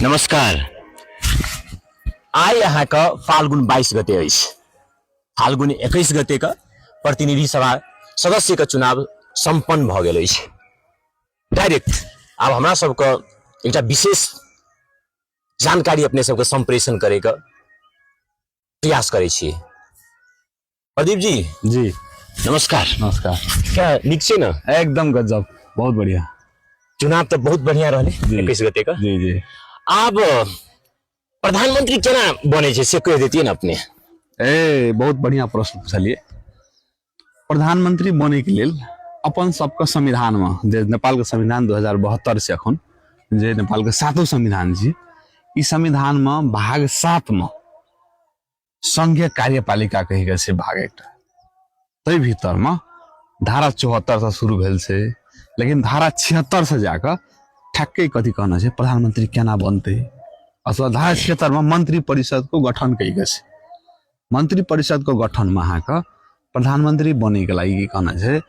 नमस्कार। आइ यहाँ का फाल्गुन 22 गते अछि। फाल्गुन 21 गते का प्रतिनिधि सभा सदस्य का चुनाव संपन्न भ गेल अछि। डायरेक्ट अब हमरा सबके एकटा विशेष जानकारी अपने सबके संप्रेषण करे का प्रयास करे छी। प्रदीप जी जी नमस्कार। नमस्कार। क्या नीक छै ना? एकदम गजब, बहुत बढ़िया। चुनाव तो बहुत बढ़िया रहले 21 गते का। जी जी। अब प्रधानमंत्री केना बने छै से कह देतिए ना अपने। बहुत बढ़िया प्रश्न पूछलिए। प्रधानमंत्री बने के लेल अपन सबका संविधान में जे नेपाल के संविधान 2072 से अखन जे नेपाल के सातों संविधान छी, ई संविधान में भाग 7 में संघीय कार्यपालिका कही गए से भाग एकटा तै भीतर में धारा 74 से शुरू भेल छै, लेकिन धारा 76 से जाकर ठक्के कथी कहना है प्रधानमंत्री केना बनते अथवा धारा 76 में मंत्री परिषद को गठन कही गए। मंत्री परिषद को गठन में अहाँ का प्रधानमंत्री बने के लागि कहना है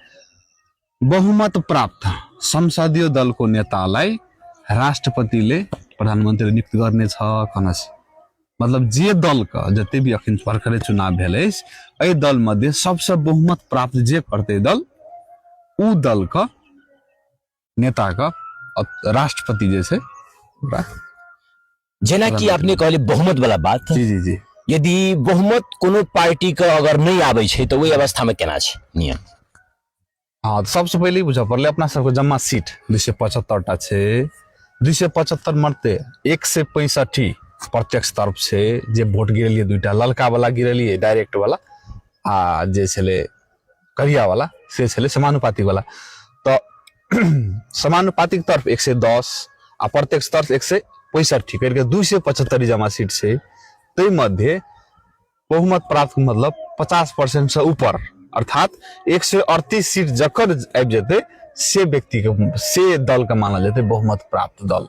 बहुमत प्राप्त संसदीय दल को नेतालाई राष्ट्रपतिले प्रधानमंत्री नियुक्त गर्ने छ कहना है। मतलब जे दल का जते भी अखिन भर्खरै चुनाव भेलै एहि दल मध्ये सबसे बहुमत प्राप्त जे करते दल उ दल का नेता का राष्ट्रपति जैसे जेना कि आपने कहले बहुमत वाला बात। जी जी जी। यदि बहुमत कोनो पार्टी का अगर नहीं आबै छै तो वही अवस्था में केना छै नियम? हाँ, सबसे पहले बुझ पड़ले अपना सबको जम्मा सीट 275 टा छै। 275 मरते 165 प्रत्यक्ष तरफ से जे वोट गिरलिए, दुईटा ललका वाला गिरलिए डायरेक्ट वाला आ जे छले करिया वाला से छले समानुपातिक वाला। तो समानुपातिक तरफ 110 आ प्रत्यक्ष तरफ 165 करके 275 जमा सीट से तै मध्य बहुमत प्राप्त मतलब 50% से ऊपर अर्थात 138 सीट जकर आबि जेते से व्यक्ति के से दल का मानल जेते बहुमत प्राप्त दल।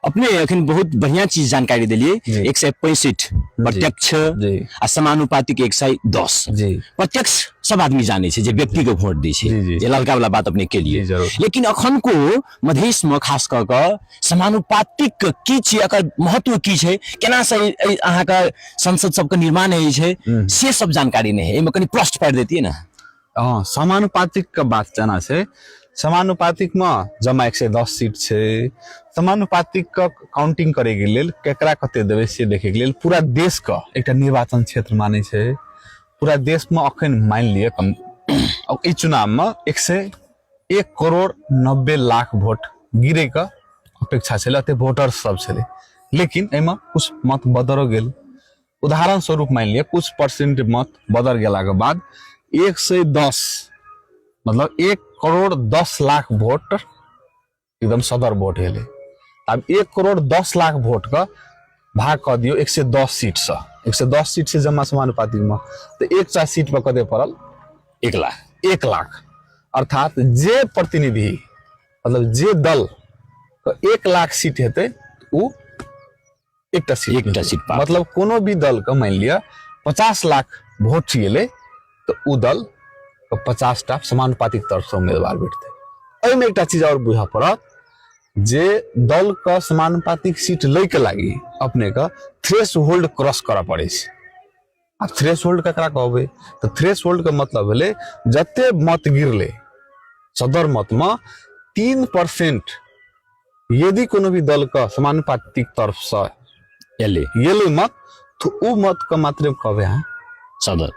अपने अखन बहुत बढ़िया चीज जानकारी दिलिए। 165 प्रत्यक्ष आ समानुपातिक 110। जी प्रत्यक्ष सब आदमी जाने छै जे व्यक्ति के वोट दै छै, ये ललका वाला बात अपने के लिए। लेकिन अखन को मधेश में खास कर के समानुपातिक की छै, एकर महत्व की छै, केना से अहाँ का संसद सब के निर्माण होइ छै से सब जानकारी नहीं है। एमे कनी प्रश्न पार देतिए ना। हाँ, समानुपातिक का बात जाना छै। समानुपातिक में जमा 110 सीट छै। समानुपातिक का काउंटिंग करे के लेल केकरा कते देवे से देखे के लेल पूरा देश का एक निर्वाचन क्षेत्र माने छै। पूरा देश में अखन मान लिए कम ई चुनाव में 101 करोड़ 90 लाख वोट गिरे का अपेक्षा छे, अते वोटर सब छे। लेकिन एमा कुछ मत बदल गेल। उदाहरण स्वरूप मान लिए कुछ परसेंट मत बदल गेला के बाद 110 मतलब 1 करोड़ 10 लाख वोट एकदम सदर वोट हेले। अब 1 करोड़ 10 लाख वोट का भाग कर दियो 110 सीट से। 110 सीट से जमा समानुपातिक में तो 1 सीट पर कदे पड़ल 1 लाख। 1 लाख अर्थात जे प्रतिनिधि मतलब जे दल का 1 लाख सीट हेते उ एक सीट मतलब कोनो भी दल का मान लिया 50 लाख वोट गेले तो उ दल 50 टा समानुपातिक तरफ से उम्मीदवार बैठते। एहिमे एक चीज और बुझा पड़त जे दल का समानुपातिक सीट ले के लागी अपने का थ्रेश होल्ड क्रॉस करा पड़े छै। अब थ्रेश होल्ड ककरा कहबे तो थ्रेश होल्ड का मतलब भेले जते मत गिरले सदर मत में 3% यदि कोनो भी दल का समानुपातिक तरफ से येले मत तो उ मत का मात्रा कहबे हाँ सदर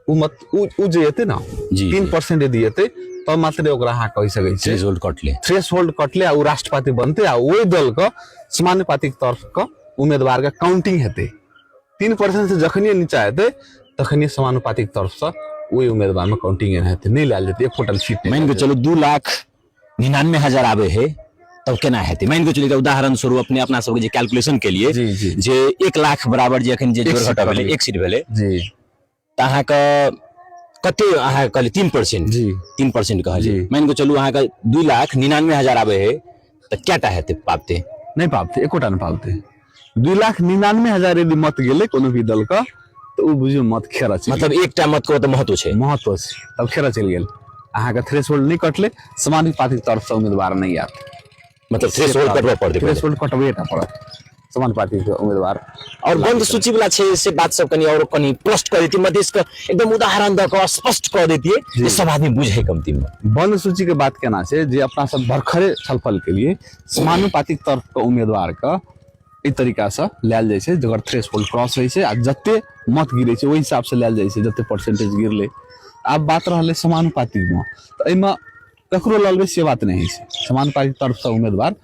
उ मत उ जे हेते ना 3% यदि हेते तो मात्र ओकरा हाँ कह सकै छै थ्रेश होल्ड कटले आ उ राष्ट्रपति बनते आ ओई दल का समानुपातिक तरफ का उम्मीदवार का काउंटिंग हेते। 3% से जखनी नीचा हेते तखनी समानुपातिक तरफ से ओई उम्मीदवार में काउंटिंग हेते नहीं लाल जेते। एक टोटल सीट मान के चलो 2,99,000 आवे है तब केना हेते? मान के चलिए उदाहरण स्वरूप अपने अपना सब जे कैलकुलेशन के लिए जे 1 लाख बराबर जे अखन जे जोड़ घटा भेले 1 सीट भेले जी त अहाँ का कते अहाँ कहले 3% जी 3% कहले मान के चलू अहाँ का 2,99,000 आवे है त केटा हेते पाबते? नहीं पाबते, एकोटा नहीं पाबते। 2,99,000 यदि मत गेले कोनो भी दल का तो उ बुझियो मत खेरा छै। मतलब एकटा मत को तो महत्व छै तब खेरा चल गेल। अहाँ का थ्रेशोल्ड नहीं कटले समानुपातिक तरफ से उम्मीदवार नहीं आत मतलब थ्रेशोल्ड कटबे पड़ते। थ्रेशोल्ड कटबे टा पड़त। समानुपातिक उम्मेदवार और बंद सूची वाला छे से बात सब कनी और कनी स्पष्ट कर देती मध्य इसका एकदम उदाहरण द के स्पष्ट कर देती है ये सब आदमी बुझे कमती में बंद सूची के बात केना छै जे अपना सब भरखरे छलफल के लिए समानुपातिक तरफ के उम्मीदवार का ई तरीका से लेल जाय छै जकर थ्रेशोल्ड क्रॉस होय छै आ जते मत गिरे छै ओहि हिसाब से लेल जाय छै जते परसेंटेज गिरले आब बात रहले समानुपातिक में तो एमे ककरो ललबे से बात नहीं है समानुपातिक तरफ से उम्मीदवार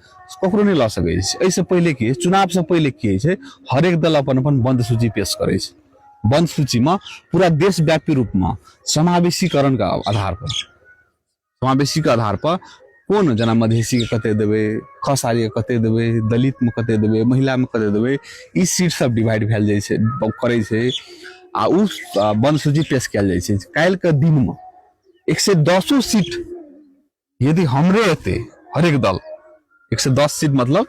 ककरो नहीं ल सकै छै एहिसे पहिले की चुनाव से पहिले की छै हर एक दल अपन अपन बंद सूची पेश करे छै बंद सूची में पूरा देशव्यापी रूप में समावेशीकरण का आधार पर समावेशी के आधार पर कोन जना मधेसी के कते देबे खसारी के कते देबे दलित में कते देबे महिला में कते देबे ई सीट सब डिवाइड भेल जाय छै करे छै आ उ बंद सूची पेश कयल जाय छै काल्हि के दिन में 110 सीट यदि हमरे एते हर एक दल 110 सीट मतलब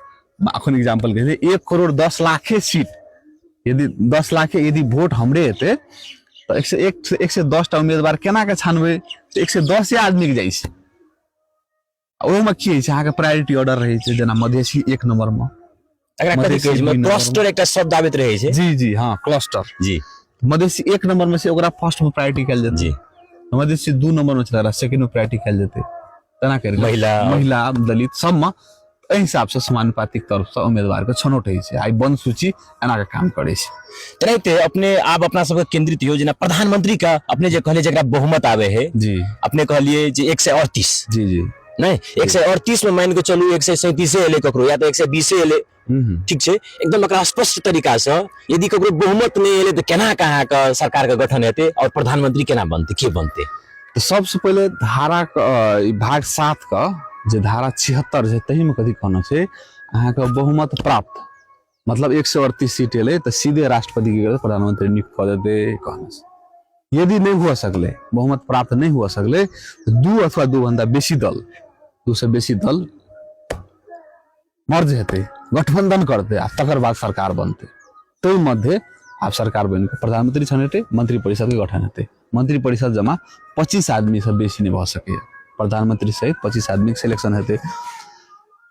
अखन एग्जांपल के 1,10,00,000 सीट यदि 10 लाख यदि वोट हमरे एते तो 110 टा उम्मीदवार केना के छानबे 110 आदमी के जाय छै ओहिमे की छै अहाँके प्रायोरिटी ऑर्डर रहै छै जेना मधेसी 1 नंबर में एकरा कथि कहै छै क्लस्टर एकटा शब्द आबैत रहै छै जी जी हां क्लस्टर जी मधेसी 1 नंबर में से ओकरा फर्स्ट में प्रायोरिटी कैल जेतै जी मधेसी 2 नंबर में चला सेकंड में प्रायोरिटी कैल जेतै तना कर महिला दलित सब में एहि हिसाब से समानुपातिक तरफ से उम्मीदवार के छनौट होइ छै आई बंद सूची एना के काम करे छै तेनाहिते अपने आप अपना सब केंद्रित योजना प्रधानमंत्री का अपने जे कहले जेकरा बहुमत आवे है जी अपने कहलिए जे 138 जी जी नहीं 138 में मान के चलू 137 एले ककरो या तो 120 एले ठीक छै एकदम एकरा स्पष्ट तरीका से यदि ककरो बहुमत नहीं एले तो केना कहाँ का सरकार का गठन हेते और प्रधानमंत्री केना बनते के बनते तो सबसे पहले धारा भाग 7 का जे धारा 76 है तही में कथी कहना छै अहाँ के बहुमत प्राप्त मतलब 138 सीट एले तो सीधे राष्ट्रपति के प्रधानमंत्री नियुक्त कर देते कहना छै यदि नहीं हुआ सकले बहुमत प्राप्त नहीं हुआ सकले तो 2 अथवा 2 बंदा बेसी दल 2 से बेसी दल मर्ज हेते गठबंधन करते आ तकर बाद सरकार बनते तो मध्य आप सरकार बन के प्रधानमंत्री छनेते मंत्री परिषद के गठन हेते मंत्री परिषद जमा 25 आदमी से बेसी नहीं भ सके प्रधानमंत्री सहित 25 आदमी के सिलेक्शन हेते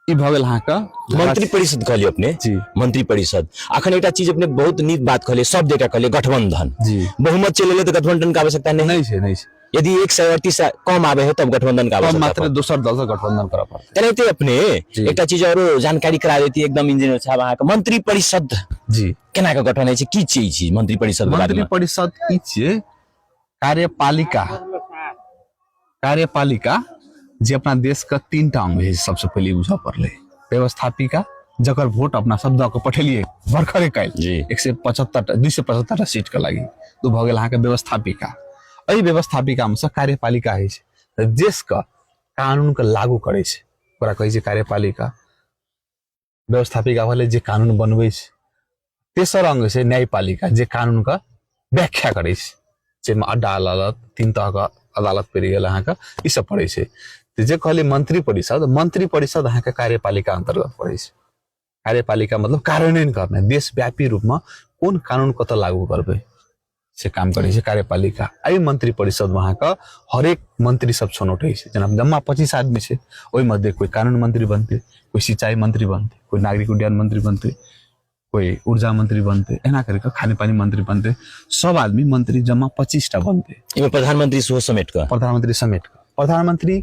ई भगल अहाँ का मंत्री परिषद कहलिए अपने जी मंत्री परिषद अखन एकटा चीज अपने बहुत नीक बात कहलिए सब देखा कहलिए गठबंधन जी बहुमत चले तो गठबंधन का आवश्यकता नहीं छै यदि 138 कम आवे है तब गठबंधन का आवश्यकता मात्र दोसर दल से गठबंधन करऽ पड़त तेनाहिते अपने एकटा चीज और जानकारी करा देती एकदम इंजीनियर साहब अहाँ के मंत्री परिषद जी केना के गठन है छै की चीज मंत्री परिषद मंत्री परिषद की छियै कार्यपालिका जे अपना देश का 3 टा अंग है सबसे पहले बुझा पड़ले व्यवस्थापिका जकर वोट अपना सब द के पठेलिए भरखरे काल 275 टा सीट के लागी तो भ गेल अहाँ के व्यवस्थापिका एहि व्यवस्थापिका में से कार्यपालिका है छै देश का कानून के लागू करे छै ओकरा कहै छै कार्यपालिका व्यवस्थापिका वाले जे कानून बनबै छै तेसर अंग छै न्यायपालिका जे कानून का व्याख्या करे छै जेमा अड्डा अदालत 3 तरह का अदालत पड़ि गेल अहाँ का ई सब पड़े छै जे कहले मंत्री परिषद अहाँ के कार्यपालिका अंतर्गत पड़े छै कार्यपालिका मतलब कार्यान्वयन करना देशव्यापी रूप में कोन कानून कत लागू करबे से काम करे छै कार्यपालिका एहि मंत्री परिषद में अहाँ का हर एक मंत्री सब छनौट है जना जम्मा 25 आदमी छै ओहि मध्ये कोई कानून मंत्री बनते कोई सिंचाई मंत्री बनते कोई नागरिक उड्डयन मंत्री बनते कोई ऊर्जा मंत्री बनते एना करके खाने पानी मंत्री बनते सब आदमी मंत्री जम्मा 25 टा बनते प्रधानमंत्री समेट का प्रधानमंत्री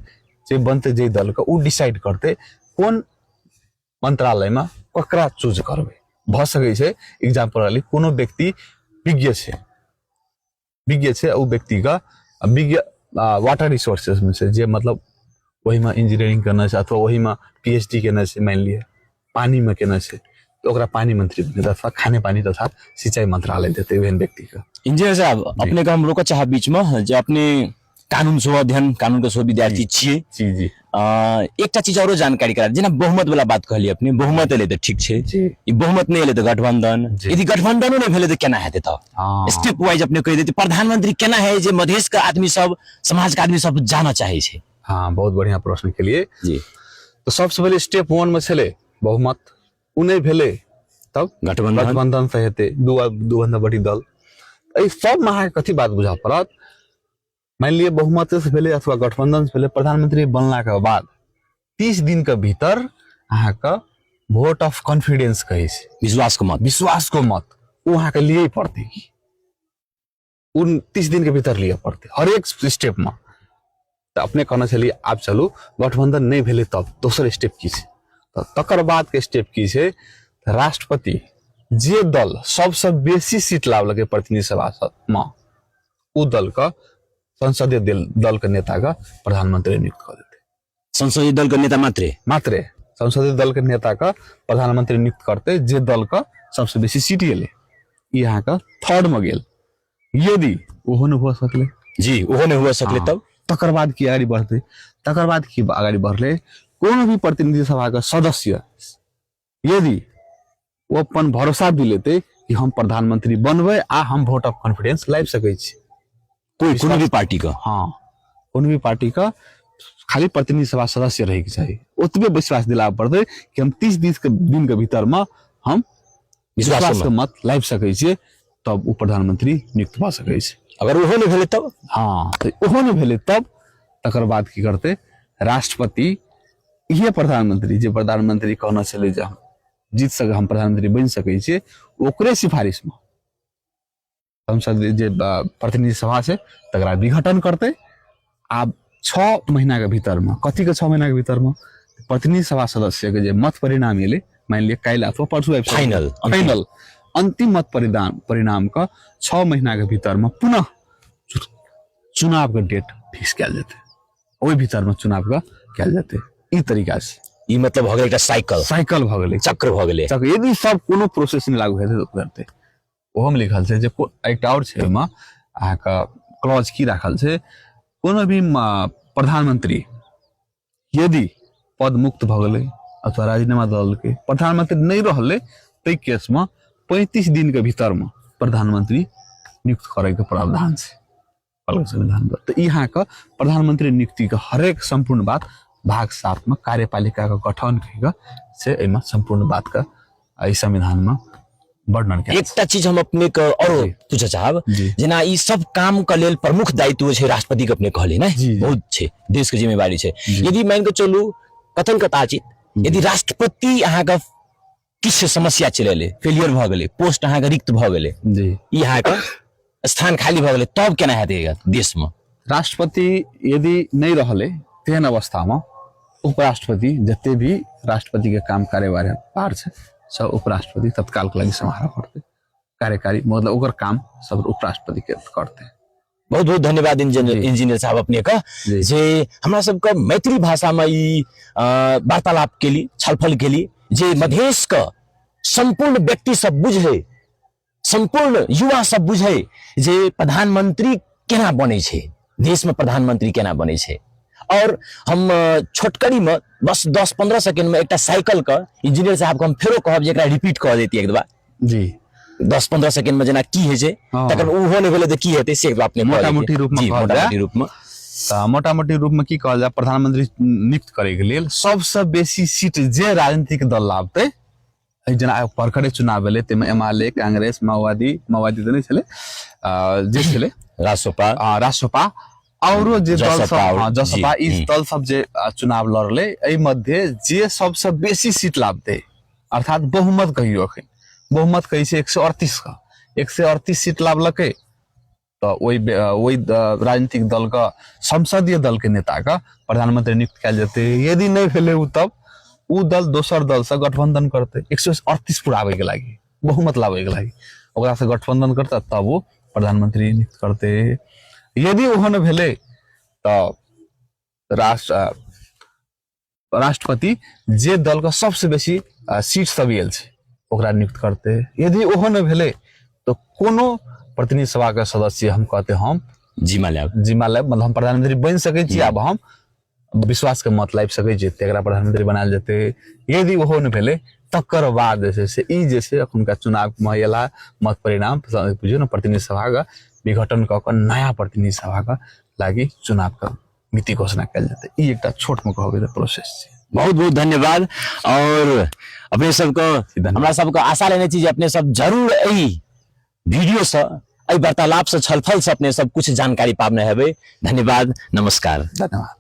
जे बनते जे दल का उ डिसाइड करते कोन मंत्रालय में ककरा चूज करबे भ सकै छै एग्जांपल वाली कोनो व्यक्ति विज्ञ छै उ व्यक्ति का विज्ञ वाटर रिसोर्सेस में से जे मतलब वही में इंजीनियरिंग करना छै अथवा वही में पीएचडी करना छै मान लिए पानी में केना छै तो ओकरा पानी मंत्री बने अथवा खाने पानी तथा सिंचाई मंत्रालय देते एहन व्यक्ति का इंजीनियर साहब अपने का हम रोक चाह बीच में जे अपने कानून सो अध्ययन कानून के सो विद्यार्थी छिए जी जी एकटा चीज औरो जानकारी करा जेना बहुमत वाला बात कहलिए अपने बहुमत एले त ठीक छै ई बहुमत नहीं एले त गठबंधन यदि गठबंधनो नहीं भेले त केना हेते त स्टेप वाइज अपने कह देते प्रधानमंत्री केना है जे मधेश का आदमी सब समाज का आदमी सब जाना चाहे छै हां बहुत बढ़िया प्रश्न के लिए जी तो सबसे पहले स्टेप 1 में छले बहुमत उ नहीं भेले तब गठबंधन से हेते दू बंदा बड़ी दल ए सब में अहाँ कथी बात बुझा पड़त मान लिए बहुमत से भेले अथवा गठबंधन से भेले प्रधानमंत्री बनला के बाद 30 दिन के भीतर अहाँ का वोट ऑफ कॉन्फिडेंस कहे छै, विश्वास को मत। विश्वास को मत वहां के लिए पड़ते 29 दिन के भीतर लिए पड़ते हर एक स्टेप में। तो अपने कहना चलिए आप चलू गठबंधन नहीं भेले तब दोसर स्टेप की छै, तो तकर बाद के स्टेप की छै, राष्ट्रपति जे दल सबसे बेसी सीट लावलके प्रतिनिधि सभा में उ दल का संसदीय दल के नेता का प्रधानमंत्री नियुक्त कर देते। संसदीय दल का नेता मात्रे संसदीय दल के नेता का प्रधानमंत्री नियुक्त करते जे दल का सबसे बेसी सीट ले यहाँ का थर्ड में गेल। यदि ओहो न हो सकले जी, ओहो नहीं हुआ सकले तब तकर बाद की आगे बढ़ते, तकर बाद की आगे बढ़ले कोनो भी प्रतिनिधि सभा का सदस्य यदि वो अपन भरोसा भी लेते कि हम प्रधानमंत्री बनबे आ हम वोट ऑफ कॉन्फिडेंस लाइब सकै छी, कोनो भी पार्टी का, हाँ कोनो भी पार्टी का खाली प्रतिनिधि सभा सदस्य रहे के चाहिए, उतबे विश्वास दिला पड़ते कि हम 30 दिन के भीतर में हम विश्वास के मत लाइब सकै छी, तब वो प्रधानमंत्री नियुक्त भ सकै छै। अगर ओहो नहीं भेले तब, हाँ तो ओहो नहीं भेले तब तकर बाद की करते, राष्ट्रपति ये प्रधानमंत्री जे प्रधानमंत्री कहना चले जे जीत सके हम प्रधानमंत्री बन सकै छी, ओकरे सिफारिश में संसद जे प्रतिनिधि सभा से तकरा विघटन करते। आब 6 महीना के भीतर में, कथी के 6 महीना के भीतर में प्रतिनिधि सभा सदस्य के जे मत परिणाम एले, मान लिया कल अथवा परसों फाइनल अंतिम मत परिणाम का 6 महीना के भीतर में पुनः चुनाव के डेट फिक्स कल जाते, ओहि भीतर में चुनाव का कल जाते। ई तरीका से ई मतलब भ गेल साइकिल भ गेल, चक्र भ गेल। यदि सब कोनो प्रोसेस नहीं लागू हेते तो करते ओहो में लिखल छै जे एकटा और छै ओहिमे अहाँके क्लॉज की राखल छै, कोनो भी प्रधानमंत्री यदि पद मुक्त भ गेलै अथवा राजीनामा दल के प्रधानमंत्री नहीं रहले तै केस में 35 दिन के भीतर में प्रधानमंत्री नियुक्त करे के प्रावधान छै संविधान में। तो यहाँ का प्रधानमंत्री नियुक्ति का हरेक संपूर्ण बात भाग 7 में कार्यपालिका का गठन कहेगा से एमा संपूर्ण बात का इस संविधान में वर्णन किया। एकटा चीज हम अपने के और पूछे चाहब, जेना ई सब काम के लेल प्रमुख दायित्व छै राष्ट्रपति के, अपने कहले ना बहुत छै, देश के जिम्मेवारी छै। यदि मान के चलू कथन कथाचित यदि राष्ट्रपति अहाँ का किछ समस्या चले फेलियर भ गेले, पोस्ट अहाँ के रिक्त भ गेले, यहाँ का स्थान खाली भ गेले, तब केना हेतै देश में? राष्ट्रपति यदि नहीं रहले तेहन अवस्था में उपराष्ट्रपति जते भी राष्ट्रपति के काम कार्यवाही पार छै सब उपराष्ट्रपति तत्काल के लगी संभाला पड़ते, कार्यकारी मतलब ओकर काम सब उपराष्ट्रपति के करते। बहुत बहुत धन्यवाद इंजीनियर साहब अपने का जे हमरा सबका मैथिली भाषा में ई वार्तालाप के लिए छलफल के लिए जे मधेश का संपूर्ण व्यक्ति सब बुझे, संपूर्ण युवा सब बुझे जे प्रधानमंत्री केना बने छे, देश में प्रधानमंत्री केना बने छे। और हम छोटकरी में बस 10-15 सेकंड में एक साइकिल का इंजीनियर साहब को हम फेरो कहब जे एकरा रिपीट कर देती एक बार जी 10-15 सेकंड में जना की है जे तकर उहो ने भेले त की हेते से अपने मोटा-मोटी रूप में मोटा-मोटी रूप में की कहल जाय, प्रधानमंत्री नियुक्त करे के लेल सबसे बेसी सीट जे राजनीतिक दल लाभते जना परखड़े चुनाव भेले ते में एमएलए कांग्रेस माओवादी तो नहीं छले जे छले रासोपा और जे दल सब जसपा इस दल सब जे चुनाव लड़ले एहि मध्य जे सबसे बेसी सीट लाभते अर्थात बहुमत कहियो अखन बहुमत कही छै 138 का 138 सीट लाभलकै, तो वही राजनीतिक दल का संसदीय दल के नेता का प्रधानमंत्री नियुक्त कयल जेते। यदि नहीं भेले तब उ दल दोसर दल से गठबंधन करते 138 पुरावे के लागी, बहुमत लावे के लागी ओकरा से गठबंधन करता, तब वो प्रधानमंत्री नियुक्त करते। यदि ओहन भेले तो राष्ट्रपति जे दल का सबसे बेसी सीट सब आयल छै ओकरा नियुक्त करते। यदि ओहन भेले तो कोनो प्रतिनिधि सभा के सदस्य हम कहते हम जिम्मा लेब मतलब हम प्रधानमंत्री बन सकै छी, आब हम विश्वास के मत लाइब सकै छी तेकरा प्रधानमंत्री बनायल जेते। यदि ओहो न भेले तकर बाद जे से ई जे से अखुनका चुनाव में एला मत परिणाम बुझियो न प्रतिनिधि सभा का विघटन क के नया प्रतिनिधि सभा का लागी चुनाव का मिति घोषणा कयल जेते। ई एकटा छोट में कहबे त प्रोसेस छै। बहुत बहुत धन्यवाद। और अपने सबको हमरा सबको आशा लेने छी अपने सब जरूर एही वीडियो से एही वार्तालाप से छलफल से अपने सब कुछ जानकारी पाबने हेबे। धन्यवाद, नमस्कार। धन्यवाद।